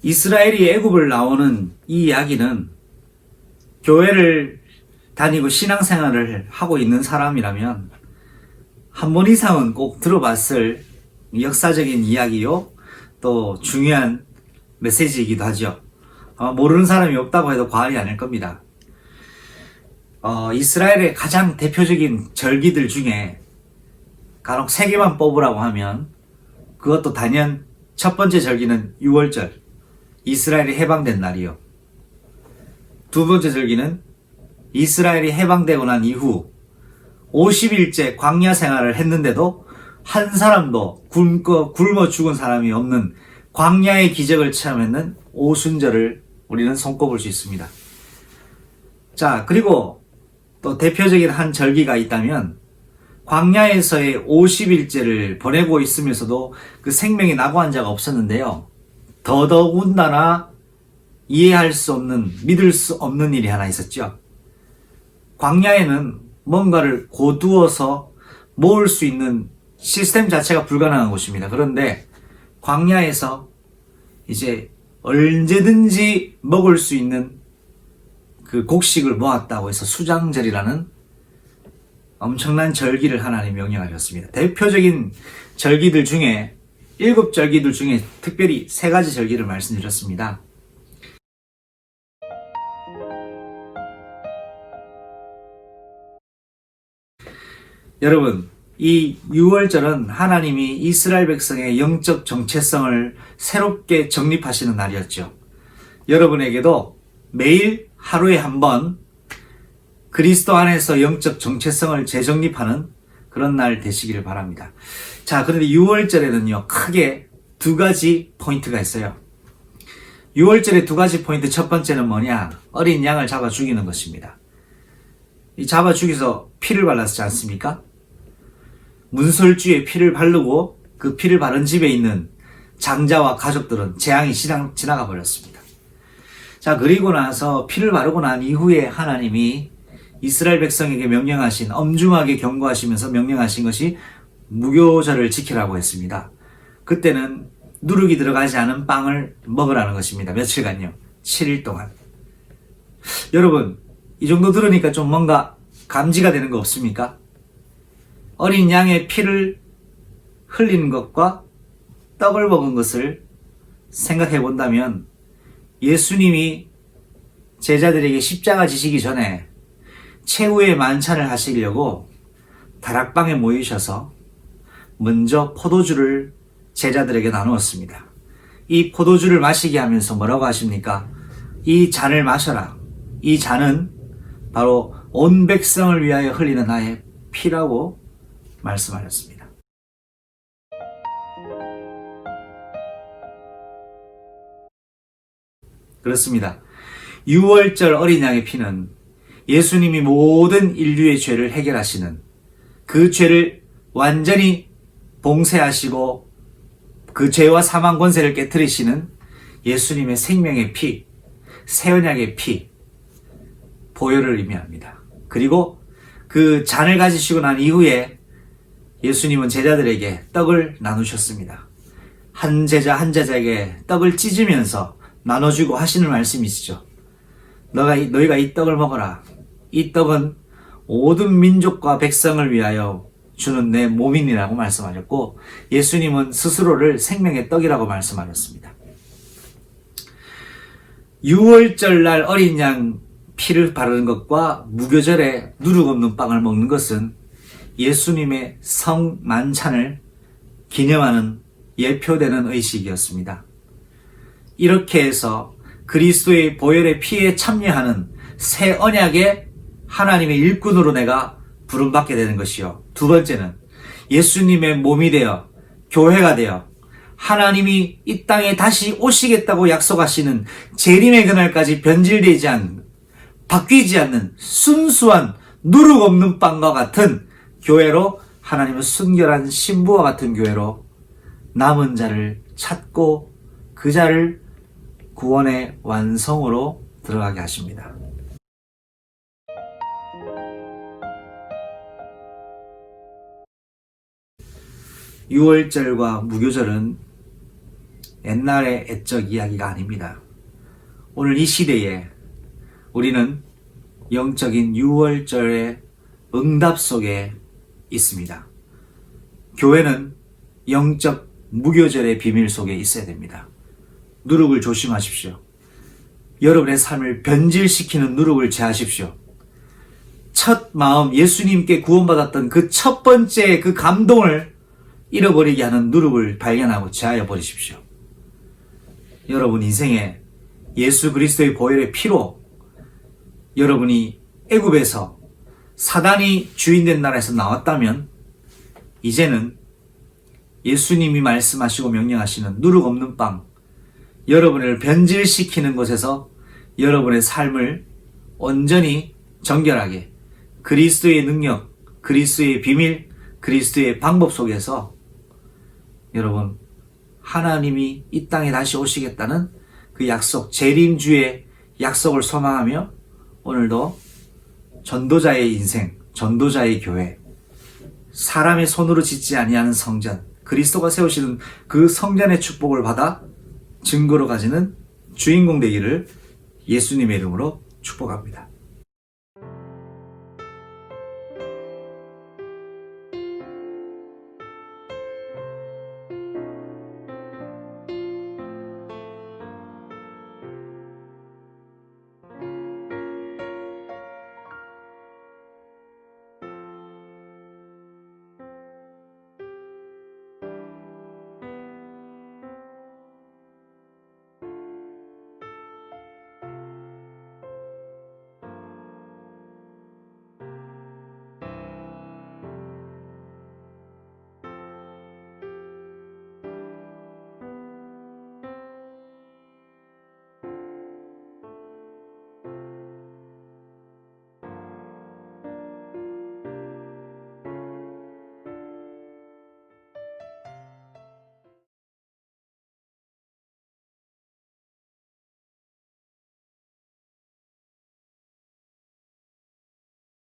이스라엘이 애굽을 나오는 이 이야기는 교회를 다니고 신앙생활을 하고 있는 사람이라면 한 번 이상은 꼭 들어봤을 역사적인 이야기요, 또 중요한 메시지이기도 하죠. 모르는 사람이 없다고 해도 과언이 아닐 겁니다. 이스라엘의 가장 대표적인 절기들 중에 간혹 3개만 뽑으라고 하면 그것도 단연 첫 번째 절기는 6월절, 이스라엘이 해방된 날이요. 두 번째 절기는 이스라엘이 해방되고 난 이후 50일째 광야 생활을 했는데도 한 사람도 굶어 죽은 사람이 없는 광야의 기적을 체험했는 오순절을 우리는 손꼽을 수 있습니다. 자, 그리고 또 대표적인 한 절기가 있다면 광야에서의 50일째를 보내고 있으면서도 그 생명이 나고 한 자가 없었는데요. 더더군다나 이해할 수 없는, 믿을 수 없는 일이 하나 있었죠. 광야에는 뭔가를 고두어서 모을 수 있는 시스템 자체가 불가능한 곳입니다. 그런데 광야에서 이제 언제든지 먹을 수 있는 그 곡식을 모았다고 해서 수장절이라는 엄청난 절기를 하나님 명령하셨습니다. 대표적인 절기들 중에 7절기들 중에 특별히 3가지 절기를 말씀드렸습니다. 여러분, 이 6월절은 하나님이 이스라엘 백성의 영적 정체성을 새롭게 정립하시는 날이었죠. 여러분에게도 매일 하루에 한 번 그리스도 안에서 영적 정체성을 재정립하는 그런 날 되시기를 바랍니다. 자, 그런데 6월절에는요, 크게 2가지 포인트가 있어요. 6월절의 2가지 포인트, 첫 번째는 뭐냐? 어린 양을 잡아 죽이는 것입니다. 이 잡아 죽여서 피를 발랐지 않습니까? 문설주에 피를 바르고 그 피를 바른 집에 있는 장자와 가족들은 재앙이 지나가 버렸습니다. 자, 그리고 나서 피를 바르고 난 이후에 하나님이 이스라엘 백성에게 명령하신, 엄중하게 경고하시면서 명령하신 것이 무교절을 지키라고 했습니다. 그때는 누룩이 들어가지 않은 빵을 먹으라는 것입니다. 며칠간요. 7일 동안. 여러분, 이 정도 들으니까 좀 뭔가 감지가 되는 거 없습니까? 어린 양의 피를 흘리는 것과 떡을 먹은 것을 생각해 본다면 예수님이 제자들에게 십자가 지시기 전에 최후의 만찬을 하시려고 다락방에 모이셔서 먼저 포도주를 제자들에게 나누었습니다. 이 포도주를 마시게 하면서 뭐라고 하십니까? 이 잔을 마셔라. 이 잔은 바로 온 백성을 위하여 흘리는 나의 피라고 말씀하셨습니다. 그렇습니다. 6월절 어린 양의 피는 예수님이 모든 인류의 죄를 해결하시는, 그 죄를 완전히 봉쇄하시고 그 죄와 사망 권세를 깨뜨리시는 예수님의 생명의 피, 새 언약의 피, 보혈을 의미합니다. 그리고 그 잔을 가지시고 난 이후에 예수님은 제자들에게 떡을 나누셨습니다. 한 제자 한 제자에게 떡을 찢으면서 나눠주고 하시는 말씀이시죠. 너희가 이 떡을 먹어라. 이 떡은 모든 민족과 백성을 위하여 주는 내 몸이니라고 말씀하셨고, 예수님은 스스로를 생명의 떡이라고 말씀하셨습니다. 6월절 날 어린 양 피를 바르는 것과 무교절에 누룩 없는 빵을 먹는 것은 예수님의 성만찬을 기념하는 예표되는 의식이었습니다. 이렇게 해서 그리스도의 보혈의 피에 참여하는 새 언약의 하나님의 일꾼으로 내가 부름받게 되는 것이요. 두 번째는 예수님의 몸이 되어 교회가 되어 하나님이 이 땅에 다시 오시겠다고 약속하시는 재림의 그날까지 변질되지 않는, 바뀌지 않는 순수한 누룩 없는 빵과 같은 교회로, 하나님의 순결한 신부와 같은 교회로 남은 자를 찾고 그 자를 구원의 완성으로 들어가게 하십니다. 6월절과 무교절은 옛날의 옛적 이야기가 아닙니다. 오늘 이 시대에 우리는 영적인 유월절의 응답 속에 있습니다. 교회는 영적 무교절의 비밀 속에 있어야 됩니다. 누룩을 조심하십시오. 여러분의 삶을 변질시키는 누룩을 제하십시오. 첫 마음 예수님께 구원받았던 그 첫 번째 그 감동을 잃어버리게 하는 누룩을 발견하고 제하여 버리십시오. 여러분 인생에 예수 그리스도의 보혈의 피로 여러분이 애굽에서 사단이 주인된 나라에서 나왔다면 이제는 예수님이 말씀하시고 명령하시는 누룩 없는 빵, 여러분을 변질시키는 것에서 여러분의 삶을 온전히 정결하게 그리스도의 능력, 그리스도의 비밀, 그리스도의 방법 속에서 여러분 하나님이 이 땅에 다시 오시겠다는 그 약속, 재림주의 약속을 소망하며 오늘도 전도자의 인생, 전도자의 교회, 사람의 손으로 짓지 아니하는 성전, 그리스도가 세우시는 그 성전의 축복을 받아 증거로 가지는 주인공 되기를 예수님의 이름으로 축복합니다.